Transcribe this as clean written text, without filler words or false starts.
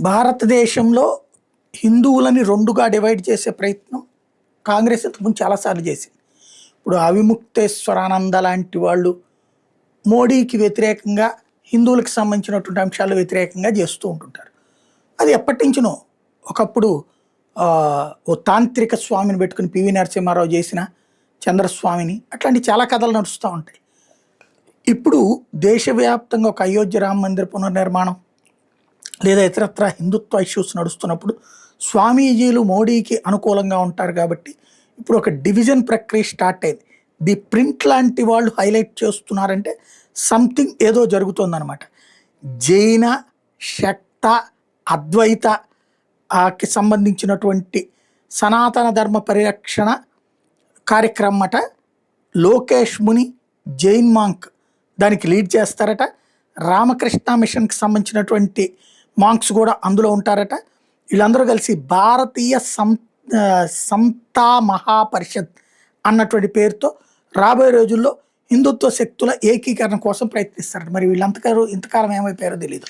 భారతదేశంలో హిందువులని రెండుగా డివైడ్ చేసే ప్రయత్నం కాంగ్రెస్ ఇంతకుముందు చాలాసార్లు చేసింది. ఇప్పుడు అవిముక్తేశ్వరానంద లాంటి వాళ్ళు మోడీకి వ్యతిరేకంగా హిందువులకు సంబంధించినటువంటి అంశాలు వ్యతిరేకంగా చేస్తూ ఉంటుంటారు. అది ఎప్పటి నుంచినో ఒకప్పుడు ఓ తాంత్రిక స్వామిని పెట్టుకుని పివి నరసింహారావు చేసిన చంద్రస్వామిని అట్లాంటి చాలా కథలు నడుస్తూ ఉంటాయి. ఇప్పుడు దేశవ్యాప్తంగా ఒక అయోధ్య రామ మందిర పునర్నిర్మాణం లేదా ఇతరత్ర హిందుత్వ ఇష్యూస్ నడుస్తున్నప్పుడు స్వామీజీలు మోడీకి అనుకూలంగా ఉంటారు కాబట్టి ఇప్పుడు ఒక డివిజన్ ప్రక్రియ స్టార్ట్ అయింది. ది ప్రింట్ లాంటి వాళ్ళు హైలైట్ చేస్తున్నారంటే సంథింగ్ ఏదో జరుగుతుందన్నమాట. జైన శక్త అద్వైత కి సంబంధించినటువంటి సనాతన ధర్మ పరిరక్షణ కార్యక్రమం అట. లోకేష్ ముని జైన్ మాంక్ దానికి లీడ్ చేస్తారట. రామకృష్ణ మిషన్కి సంబంధించినటువంటి మాంక్స్ కూడా అందులో ఉంటారట. వీళ్ళందరూ కలిసి భారతీయ సంతా మహాపరిషత్ అన్నటువంటి పేరుతో రాబోయే రోజుల్లో హిందుత్వ శక్తుల ఏకీకరణ కోసం ప్రయత్నిస్తారట. మరి వీళ్ళంతకాలం ఇంతకాలం ఏమైపోయారో తెలియదు.